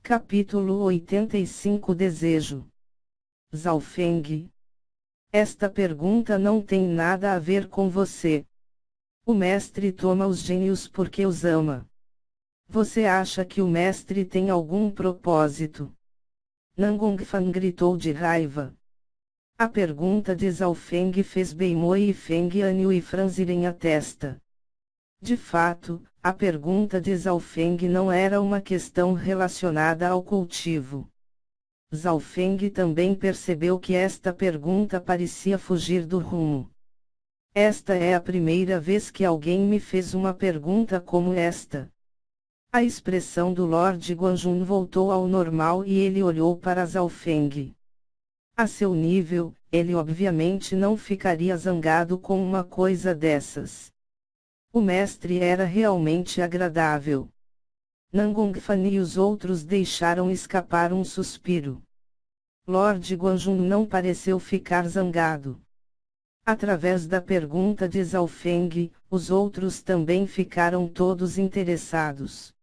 Capítulo 85 Desejo. Zhao Feng. Esta pergunta não tem nada a ver com você. O mestre toma os gênios porque os ama. Você acha que o mestre tem algum propósito? Nangongfan gritou de raiva. A pergunta de Zhao Feng fez Beimoi e Feng Anhui franzirem a testa. De fato, a pergunta de Zhao Feng não era uma questão relacionada ao cultivo. Zhao Feng também percebeu que esta pergunta parecia fugir do rumo. Esta é a primeira vez que alguém me fez uma pergunta como esta. A expressão do Lord Guanjun voltou ao normal e ele olhou para Zhao Feng. A seu nível, ele obviamente não ficaria zangado com uma coisa dessas. O mestre era realmente agradável. Nangongfan e os outros deixaram escapar um suspiro. Lord Guanjun não pareceu ficar zangado. Através da pergunta de Zhao Feng, os outros também ficaram todos interessados.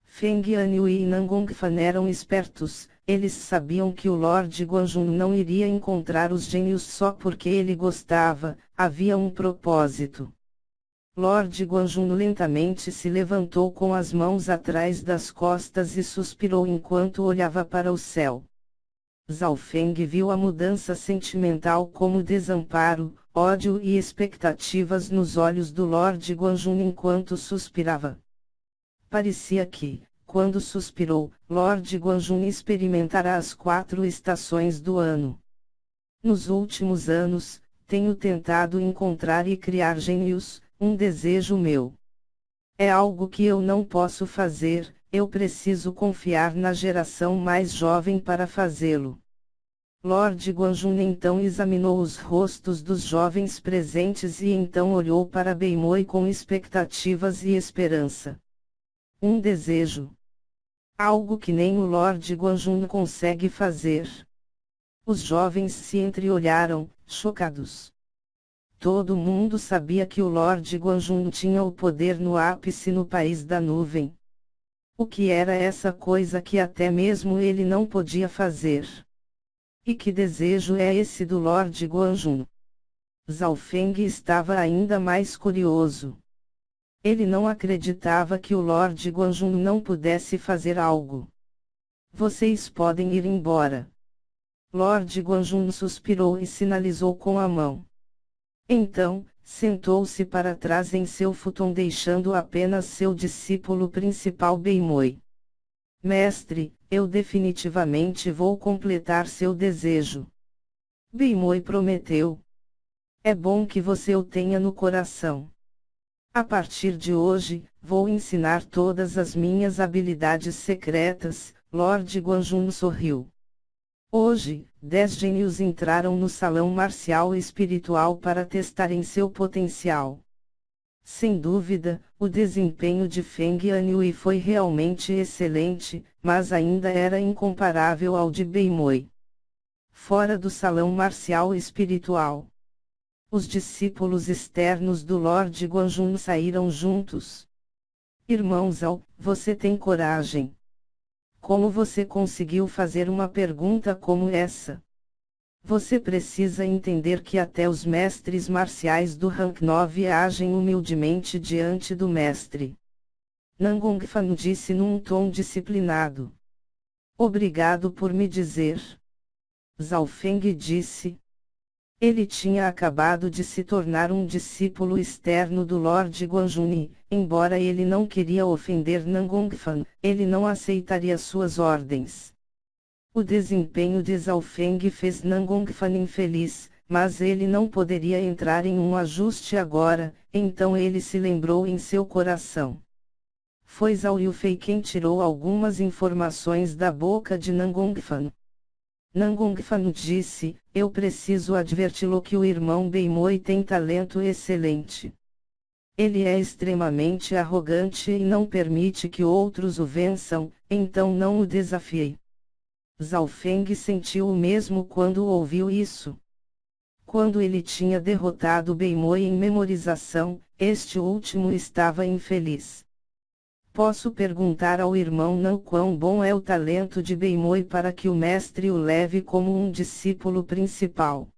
Feng Anhui e Nangongfan eram espertos, eles sabiam que o Lord Guanjun não iria encontrar os gênios só porque ele gostava, havia um propósito. Lord Guanjun lentamente se levantou com as mãos atrás das costas e suspirou enquanto olhava para o céu. Zhao Feng viu a mudança sentimental como desamparo, ódio e expectativas nos olhos do Lord Guanjun enquanto suspirava. Parecia que, quando suspirou, Lord Guanjun experimentará as 4 estações do ano. Nos últimos anos, tenho tentado encontrar e criar gênios, um desejo meu. É algo que eu não posso fazer, eu preciso confiar na geração mais jovem para fazê-lo. Lord Guanjun então examinou os rostos dos jovens presentes e então olhou para Beimoi com expectativas e esperança. Um desejo. Algo que nem o Lord Guanjun consegue fazer. Os jovens se entreolharam, chocados. Todo mundo sabia que o Lord Guanjun tinha o poder no ápice no país da nuvem. O que era essa coisa que até mesmo ele não podia fazer? E que desejo é esse do Lord Guanjun? Zhao Feng estava ainda mais curioso. Ele não acreditava que o Lord Guanjun não pudesse fazer algo. Vocês podem ir embora. Lord Guanjun suspirou e sinalizou com a mão. Então, sentou-se para trás em seu futon deixando apenas seu discípulo principal Beimoi. Mestre, eu definitivamente vou completar seu desejo. Beimoi prometeu. É bom que você o tenha no coração. A partir de hoje, vou ensinar todas as minhas habilidades secretas, Lord Guanjun sorriu. Hoje, 10 gênios entraram no salão marcial espiritual para testarem seu potencial. Sem dúvida, o desempenho de Feng Anhui foi realmente excelente, mas ainda era incomparável ao de Beimoi. Fora do salão marcial espiritual, os discípulos externos do Lord Guanjun saíram juntos. Irmão Zhao, você tem coragem. Como você conseguiu fazer uma pergunta como essa? Você precisa entender que até os mestres marciais do Rank 9 agem humildemente diante do mestre. Nangongfan disse num tom disciplinado. Obrigado por me dizer. Zhao Feng disse. Ele tinha acabado de se tornar um discípulo externo do Lord Guanjun e, embora ele não queria ofender Nangongfan, ele não aceitaria suas ordens. O desempenho de Zhao Feng fez Nangongfan infeliz, mas ele não poderia entrar em um ajuste agora, então ele se lembrou em seu coração. Foi Zhao Yufei quem tirou algumas informações da boca de Nangongfan. Nangongfan disse, eu preciso adverti-lo que o irmão Beimoi tem talento excelente. Ele é extremamente arrogante e não permite que outros o vençam, então não o desafie. Zhao Feng sentiu o mesmo quando ouviu isso. Quando ele tinha derrotado Beimoi em memorização, este último estava infeliz. Posso perguntar ao irmão Nan quão bom é o talento de Beimoi para que o mestre o leve como um discípulo principal.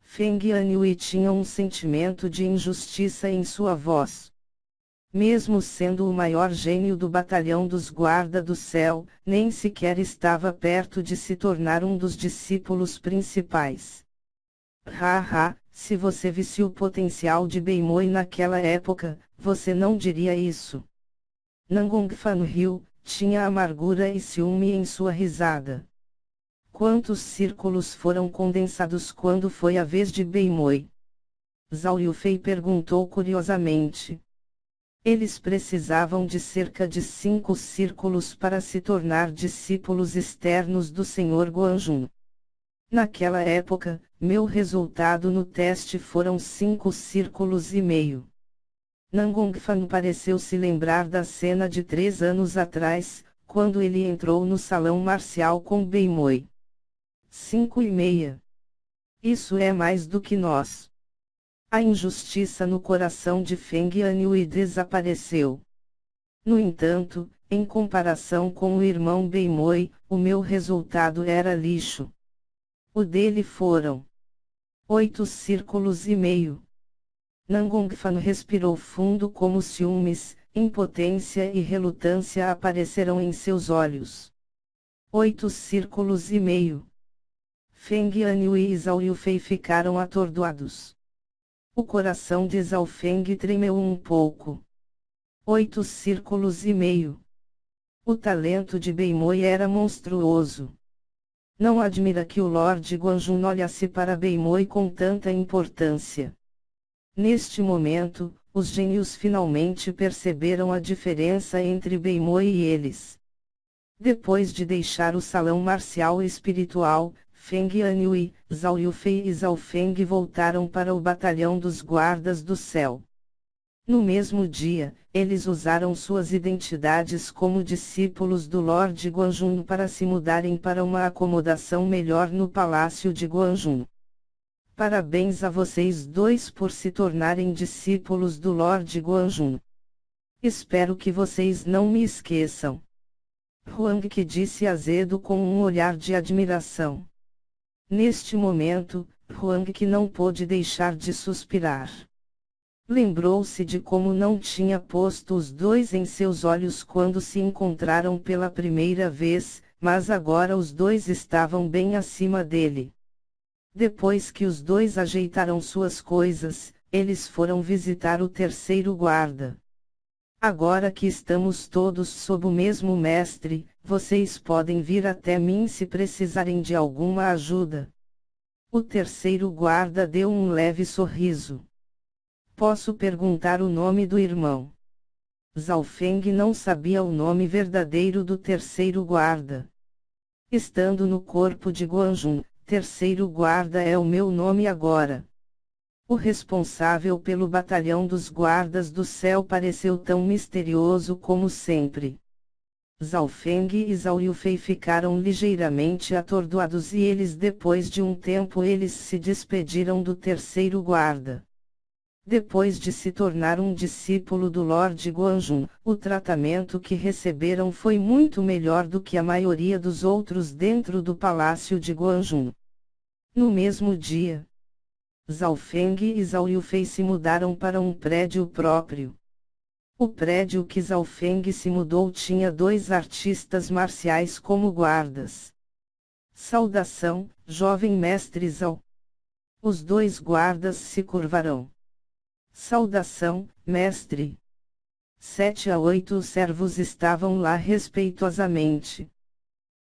Feng Yanhui tinha um sentimento de injustiça em sua voz. Mesmo sendo o maior gênio do batalhão dos Guarda do Céu, nem sequer estava perto de se tornar um dos discípulos principais. Se você visse o potencial de Beimoi naquela época, você não diria isso. Nangongfan riu, tinha amargura e ciúme em sua risada. Quantos círculos foram condensados quando foi a vez de Beimoi? Zhao Yufei perguntou curiosamente. Eles precisavam de cerca de 5 círculos para se tornar discípulos externos do Senhor Guanjun. Naquela época, meu resultado no teste foram 5 círculos e meio. Nangongfan pareceu se lembrar da cena de 3 anos atrás, quando ele entrou no salão marcial com Beimoi. 5,5. Isso é mais do que nós. A injustiça no coração de Feng Yanhui desapareceu. No entanto, em comparação com o irmão Beimoi, o meu resultado era lixo. O dele foram 8 círculos e meio. Nangongfan respirou fundo como ciúmes, impotência e relutância apareceram em seus olhos. 8 círculos e meio. Feng Yanhui e Zhao Yufei ficaram atordoados. O coração de Zhao Feng tremeu um pouco. 8 círculos e meio. O talento de Beimoi era monstruoso. Não admira que o Lorde Guanjun olhasse para Beimoi com tanta importância. Neste momento, os gênios finalmente perceberam a diferença entre Beimoi e eles. Depois de deixar o salão marcial espiritual, Feng Yanhui, Zhao Yufei e Zhao Feng voltaram para o batalhão dos Guardas do Céu. No mesmo dia, eles usaram suas identidades como discípulos do Lorde Guanjun para se mudarem para uma acomodação melhor no Palácio de Guanjun. Parabéns a vocês dois por se tornarem discípulos do Lorde Guanjun. Espero que vocês não me esqueçam. Huang que disse azedo com um olhar de admiração. Neste momento, Huang que não pôde deixar de suspirar. Lembrou-se de como não tinha posto os dois em seus olhos quando se encontraram pela primeira vez, mas agora os dois estavam bem acima dele. Depois que os dois ajeitaram suas coisas, eles foram visitar o terceiro guarda. Agora que estamos todos sob o mesmo mestre, vocês podem vir até mim se precisarem de alguma ajuda. O terceiro guarda deu um leve sorriso. Posso perguntar o nome do irmão? Zhao Feng não sabia o nome verdadeiro do terceiro guarda. Estando no corpo de Guanjun, terceiro guarda é o meu nome agora. O responsável pelo batalhão dos Guardas do Céu pareceu tão misterioso como sempre. Zhao Feng e Zhao Yufei ficaram ligeiramente atordoados e depois de um tempo eles se despediram do terceiro guarda. Depois de se tornar um discípulo do Lorde Guanjun, o tratamento que receberam foi muito melhor do que a maioria dos outros dentro do Palácio de Guanjun. No mesmo dia, Zhao Feng e Zhao Yufei se mudaram para um prédio próprio. O prédio que Zhao Feng se mudou tinha 2 artistas marciais como guardas. Saudação, jovem mestre Zhao. Os 2 guardas se curvaram. Saudação, mestre. 7 a 8 servos estavam lá respeitosamente.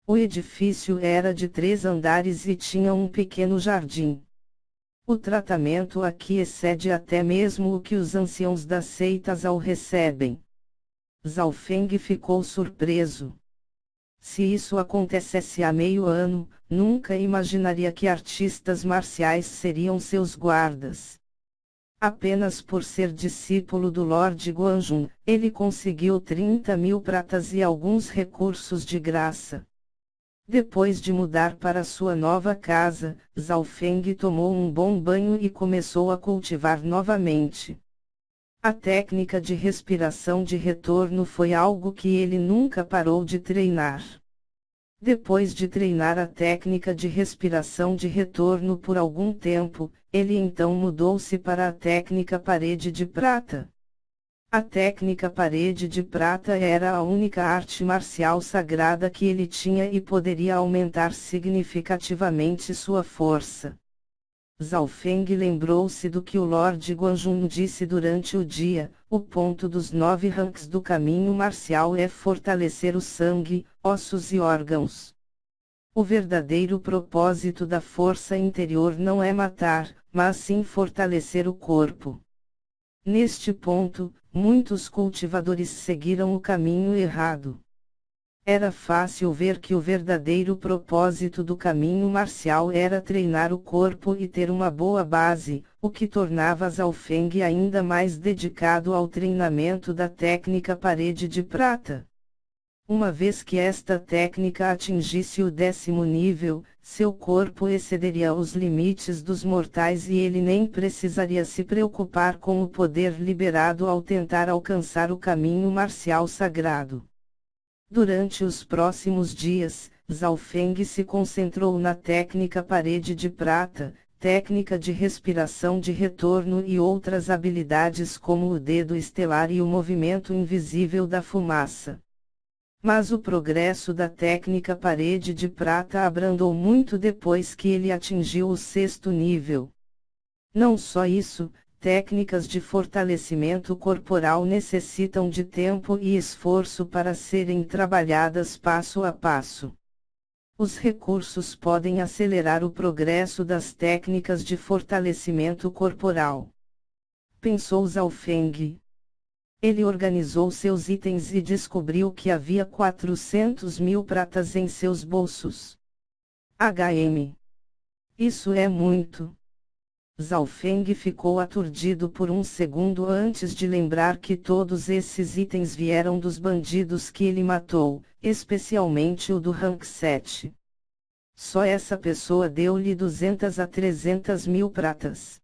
O edifício era de 3 andares e tinha um pequeno jardim. O tratamento aqui excede até mesmo o que os anciãos das seitas ao recebem. Zhao Feng ficou surpreso. Se isso acontecesse há meio ano, nunca imaginaria que artistas marciais seriam seus guardas. Apenas por ser discípulo do Lorde Guanjun, ele conseguiu 30.000 pratas e alguns recursos de graça. Depois de mudar para sua nova casa, Zhao Feng tomou um bom banho e começou a cultivar novamente. A técnica de respiração de retorno foi algo que ele nunca parou de treinar. Depois de treinar a técnica de respiração de retorno por algum tempo, ele então mudou-se para a técnica parede de prata. A técnica parede de prata era a única arte marcial sagrada que ele tinha e poderia aumentar significativamente sua força. Zhao Feng lembrou-se do que o Lord Guanjun disse durante o dia: o ponto dos 9 ranks do caminho marcial é fortalecer o sangue, ossos e órgãos. O verdadeiro propósito da força interior não é matar, mas sim fortalecer o corpo. Neste ponto, muitos cultivadores seguiram o caminho errado. Era fácil ver que o verdadeiro propósito do caminho marcial era treinar o corpo e ter uma boa base, o que tornava Zhao Feng ainda mais dedicado ao treinamento da técnica parede de prata. Uma vez que esta técnica atingisse o 10º nível, seu corpo excederia os limites dos mortais e ele nem precisaria se preocupar com o poder liberado ao tentar alcançar o caminho marcial sagrado. Durante os próximos dias, Zhao Feng se concentrou na técnica parede de prata, técnica de respiração de retorno e outras habilidades como o dedo estelar e o movimento invisível da fumaça. Mas o progresso da técnica parede de prata abrandou muito depois que ele atingiu o 6º nível. Não só isso, técnicas de fortalecimento corporal necessitam de tempo e esforço para serem trabalhadas passo a passo. Os recursos podem acelerar o progresso das técnicas de fortalecimento corporal. Pensou Zhao Feng. Ele organizou seus itens e descobriu que havia 400.000 pratas em seus bolsos. Isso é muito. Zhao Feng ficou aturdido por um segundo antes de lembrar que todos esses itens vieram dos bandidos que ele matou, especialmente o do rank 7. Só essa pessoa deu-lhe 200 a 300 mil pratas.